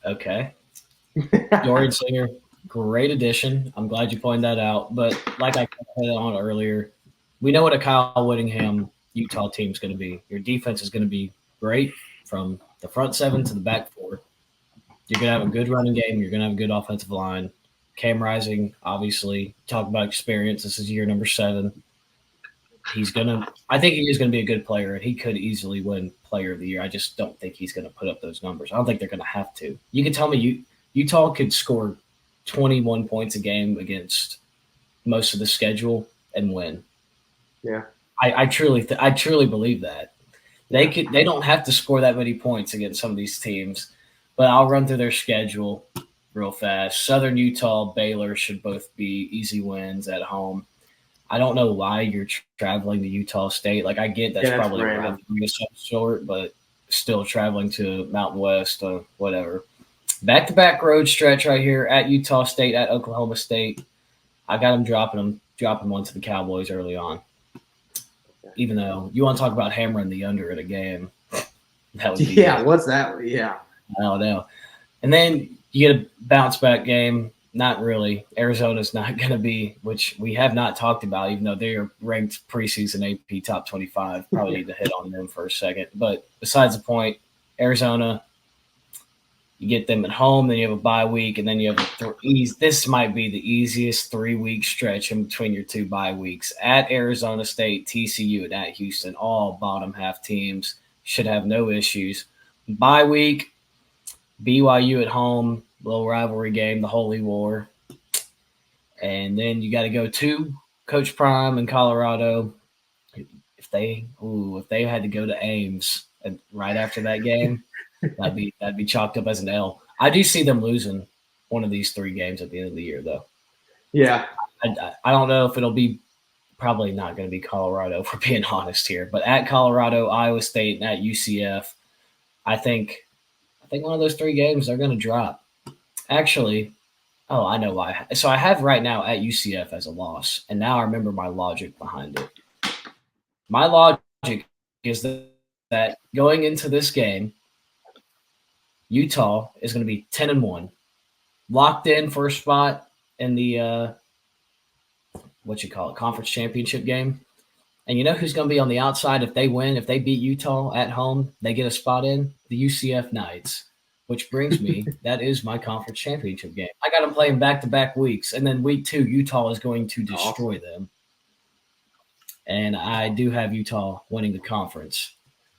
Okay. Dorian Singer, great addition. I'm glad you pointed that out. But like I said on earlier, we know what a Kyle Whittingham Utah team is going to be. Your defense is going to be great from the front seven to the back four. You're going to have a good running game. You're going to have a good offensive line. Cam Rising, obviously, talk about experience. This is year number 7. I think he is going to be a good player, and he could easily win player of the year. I just don't think he's going to put up those numbers. I don't think they're going to have to. You can tell me Utah could score 21 points a game against most of the schedule and win. Yeah. I truly believe that. They don't have to score that many points against some of these teams, but I'll run through their schedule real fast. Southern Utah, Baylor should both be easy wins at home. I don't know why you're traveling to Utah State. Like, I get that's probably a rivalry of some sort, but still traveling to Mountain West or whatever. Back-to-back road stretch right here at Utah State, at Oklahoma State. I got them dropping one to the Cowboys early on. Even though you want to talk about hammering the under in a game, that would be what's that? Yeah, I don't know. And then you get a bounce back game. Not really. Arizona's not going to be, which we have not talked about, even though they are ranked preseason AP top 25. Probably need to hit on them for a second. But besides the point, Arizona, you get them at home, then you have a bye week, and then you have this might be the easiest 3-week stretch in between your 2 bye weeks. At Arizona State, TCU, and at Houston, all bottom half teams should have no issues. Bye week, BYU at home, little rivalry game, the Holy War. And then you got to go to Coach Prime in Colorado. If they had to go to Ames right after that game, that'd be chalked up as an L. I do see them losing one of these 3 games at the end of the year, though. Yeah. I don't know if it'll be probably not going to be Colorado, if we're being honest here. But at Colorado, Iowa State, and at UCF, I think one of those 3 games they're going to drop. Actually, I know why. So I have right now at UCF as a loss, and now I remember my logic behind it. My logic is that going into this game, Utah is going to be 10-1, locked in for a spot in the conference championship game. And you know who's going to be on the outside if they win? If they beat Utah at home, they get a spot in the UCF Knights. Which brings me, that is my conference championship game. I got them playing back-to-back weeks, and then week 2, Utah is going to destroy them. And I do have Utah winning the conference.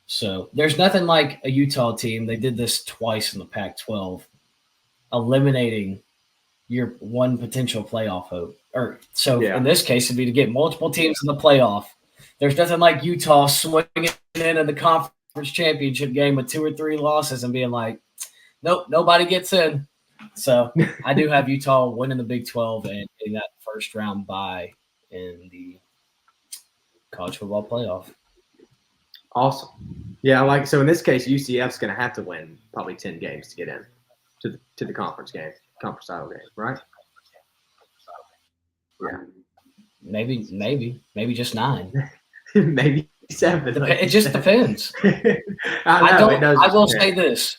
So there's nothing like a Utah team. They did this twice in the Pac-12, eliminating your one potential playoff hope. In this case, it'd be to get multiple teams in the playoff. There's nothing like Utah swinging in the conference championship game with 2 or 3 losses and being like, nope, nobody gets in. So I do have Utah winning the Big 12 and getting that first round bye in the college football playoff. Awesome. Yeah, so in this case, UCF's going to have to win probably 10 games to get in to the conference title game, right? Yeah. Maybe just 9. Maybe 7. It just depends. I will say this.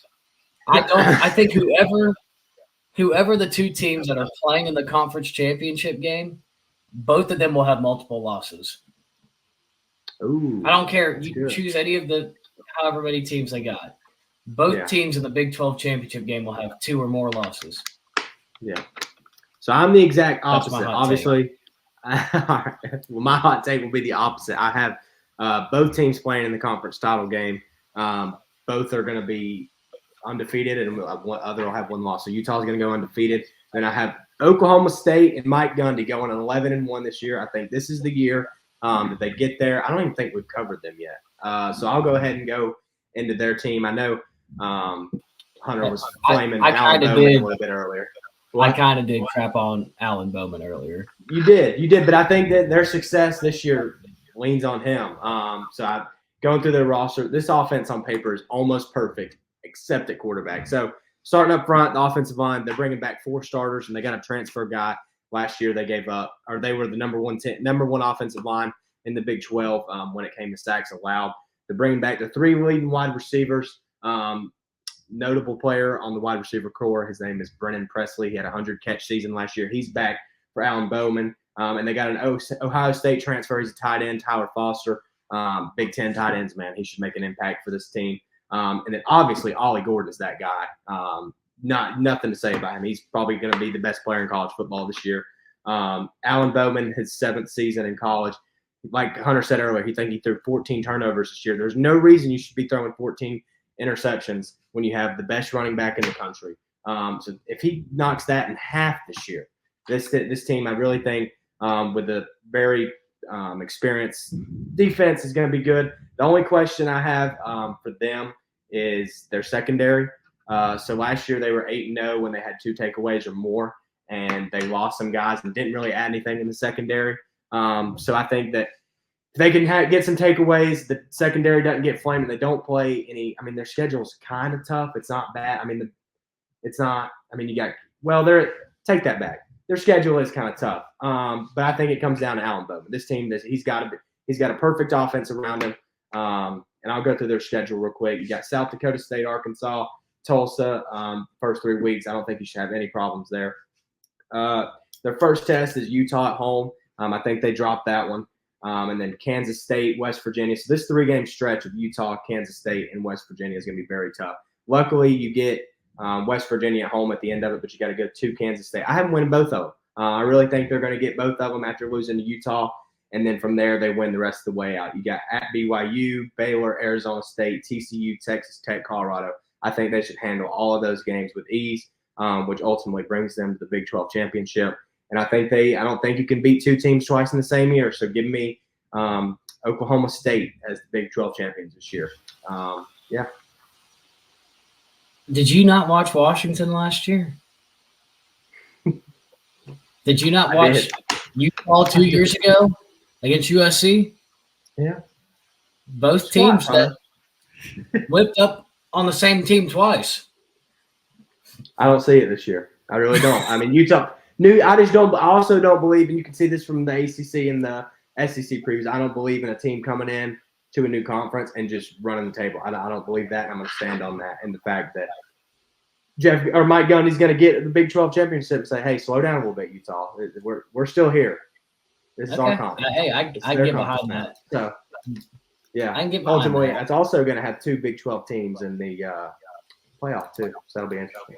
I think whoever the 2 teams that are playing in the conference championship game, both of them will have multiple losses. Ooh, I don't care. You good. choose any of the however many teams they got. Both Yeah. teams in the Big 12 championship game will have 2 or more losses. Yeah. So I'm the exact That's my opposite. hot Obviously, well, my hot take will be the opposite. I have both teams playing in the conference title game. Both are going to be undefeated, and other will have one loss. So Utah's going to go undefeated. Then I have Oklahoma State and Mike Gundy going 11-1 this year. I think this is the year that they get there. I don't even think we've covered them yet. So I'll go ahead and go into their team. I know Hunter was flaming Alan Bowman a little bit earlier. I kind of did crap on Alan Bowman earlier. You did, but I think that their success this year leans on him. So I'm going through their roster. This offense on paper is almost perfect, except at quarterback. So starting up front, the offensive line, they're bringing back 4 starters, and they got a transfer guy. Last year they gave up, or they were the number one offensive line in the Big 12 when it came to sacks allowed. They're bringing back the 3 leading wide receivers. Notable player on the wide receiver core, his name is Brennan Presley. He had a 100-catch season last year. He's back for Alan Bowman. And they got an Ohio State transfer. He's a tight end, Tyler Foster. Big Ten tight ends, man. He should make an impact for this team. And then obviously Ollie Gordon is that guy. Nothing to say about him. He's probably going to be the best player in college football this year. Alan Bowman, his 7th season in college. Like Hunter said earlier, he threw 14 turnovers this year. There's no reason you should be throwing 14 interceptions when you have the best running back in the country. So if he knocks that in half this year, this team, I really think with a very experienced defense is going to be good. The only question I have for them is their secondary. So last year they were 8-0 when they had 2 takeaways or more, and they lost some guys and didn't really add anything in the secondary. So I think that if they can get some takeaways, the secondary doesn't get flamed, and they don't play any. I mean, their schedule's kind of tough. It's not bad. I mean, it's not. I mean, take that back. Their schedule is kind of tough. But I think it comes down to Alan Bowman. This team, he's got a perfect offense around him. And I'll go through their schedule real quick. You got South Dakota State, Arkansas, Tulsa. First 3 weeks, I don't think you should have any problems there. Their first test is Utah at home. I think they dropped that one. And then Kansas State, West Virginia. So this 3-game stretch of Utah, Kansas State, and West Virginia is going to be very tough. Luckily, you get West Virginia at home at the end of it, but you got to go to Kansas State. I haven't won both of them. I really think they're going to get both of them after losing to Utah. And then from there, they win the rest of the way out. You got at BYU, Baylor, Arizona State, TCU, Texas Tech, Colorado. I think they should handle all of those games with ease, which ultimately brings them to the Big 12 championship. And I don't think you can beat 2 teams twice in the same year. So give me Oklahoma State as the Big 12 champions this year. Yeah. Did you not watch Washington last year? Did you not watch Utah 2 years ago against USC? Yeah. Both teams that whipped up on the same team twice. I don't see it this year. I really don't. I mean, Utah – I also don't believe, and you can see this from the ACC and the SEC previews, I don't believe in a team coming in to a new conference and just running the table. I don't believe that, and I'm going to stand on that and the fact that Mike Gundy's going to get the Big 12 championship and say, hey, slow down a little bit, Utah. We're still here. This is our conference. Hey, I get behind that. So, yeah. I can get behind ultimately, that. It's also going to have 2 Big 12 teams in the playoff, too. So that'll be interesting.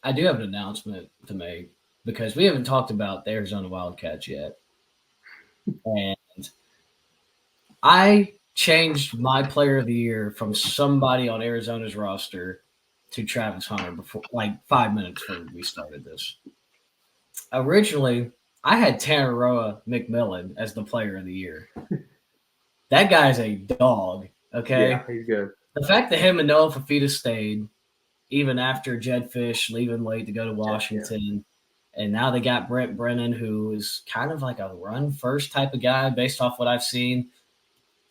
I do have an announcement to make because we haven't talked about the Arizona Wildcats yet. And I changed my player of the year from somebody on Arizona's roster to Travis Hunter before, like 5 minutes before we started this. Originally, I had Tanaroa McMillan as the player of the year. That guy's a dog, okay? Yeah, he's good. The fact that him and Noah Fafita stayed, even after Jed Fish leaving late to go to Washington, and now they got Brent Brennan, who is kind of like a run-first type of guy based off what I've seen.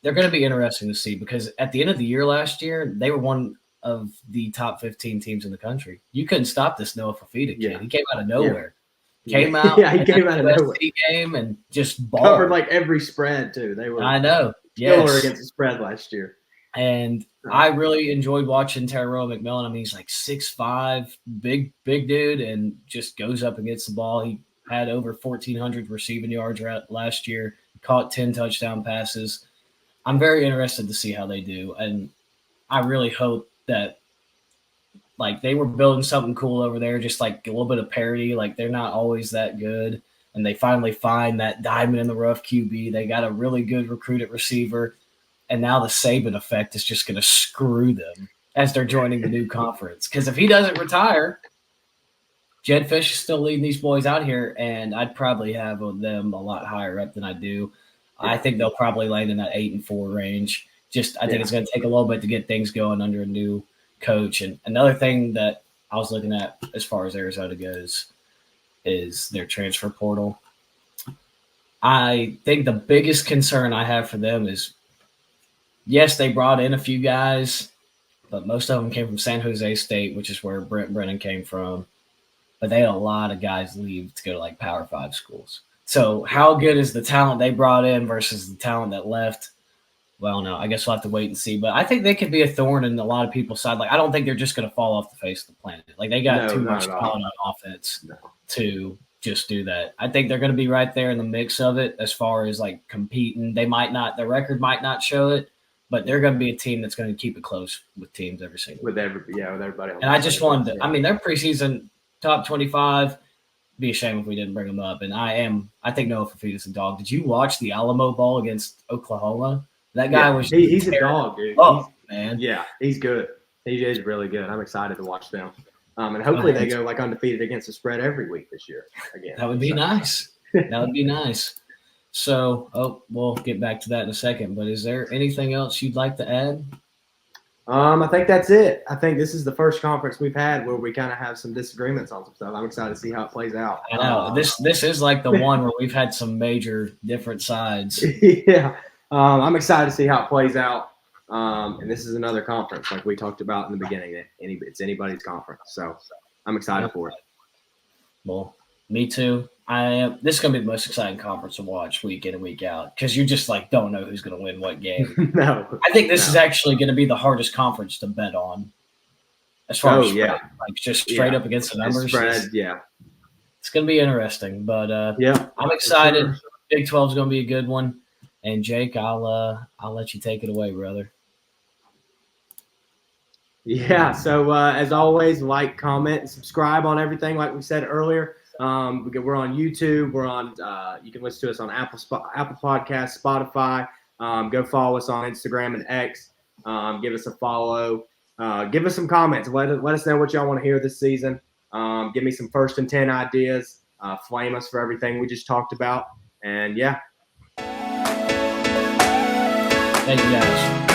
They're going to be interesting to see because at the end of the year last year, they were one of the top 15 teams in the country. You couldn't stop this Noah Fafita kid. Yeah. He came out of nowhere. Yeah. Came out. He came out of nowhere. Game and just balled. Covered like every spread, too. They were I know. killer against the spread last year. And I really enjoyed watching Tyrell McMillan. I mean, he's like 6'5", big dude, and just goes up and gets the ball. He had over 1,400 receiving yards last year, caught 10 touchdown passes. I'm very interested to see how they do, and I really hope that like they were building something cool over there, just like a little bit of parity. Like they're not always that good, and they finally find that diamond in the rough QB. They got a really good recruited receiver, and now the Saban effect is just going to screw them as they're joining the new conference. Because if he doesn't retire, Jed Fish is still leading these boys out here, and I'd probably have them a lot higher up than I do. I think they'll probably land in that 8-4 range. I think it's going to take a little bit to get things going under a new coach. And another thing that I was looking at as far as Arizona goes is their transfer portal. I think the biggest concern I have for them is, yes, they brought in a few guys, but most of them came from San Jose State, which is where Brent Brennan came from. But they had a lot of guys leave to go to like Power 5 schools. So how good is the talent they brought in versus the talent that left? Well, no, I guess we'll have to wait and see. But I think they could be a thorn in a lot of people's side. Like, I don't think they're just going to fall off the face of the planet. Like, they got too much talent on offense to just do that. I think they're going to be right there in the mix of it as far as, like, competing. They might not – their record might not show it, but they're going to be a team that's going to keep it close with teams every single week. With everybody. And I just wanted to – I mean, their preseason top 25 – be a shame if we didn't bring them up. And I think Noah Fafita's a dog. Did you watch the Alamo Bowl against Oklahoma? That guy was he's a dog, dude. Oh, man. Yeah, he's good. He is really good. I'm excited to watch them. And hopefully they go like undefeated against the spread every week this year again. That would be nice. That would be nice. So, we'll get back to that in a second. But is there anything else you'd like to add? I think that's it. I think this is the first conference we've had where we kind of have some disagreements on some stuff. I'm excited to see how it plays out. I know. This is like the one where we've had some major different sides. Yeah. I'm excited to see how it plays out. And this is another conference like we talked about in the beginning. It's anybody's conference. So I'm excited for it. Well, me too. This is going to be the most exciting conference to watch week in and week out because you just like don't know who's going to win what game. No. I think this is actually going to be the hardest conference to bet on as far as spread, like just straight up against the numbers. Spread, It's going to be interesting, but I'm excited. Sure. Big 12 is going to be a good one. And Jake, I'll let you take it away, brother. Yeah. So as always, like, comment, and subscribe on everything. Like we said earlier, we're on YouTube. We're on. You can listen to us on Apple Podcasts, Spotify. Go follow us on Instagram and X. Give us a follow. Give us some comments. Let us know what y'all want to hear this season. Give me some 1st and 10 ideas. Flame us for everything we just talked about. And yeah. Thank you guys.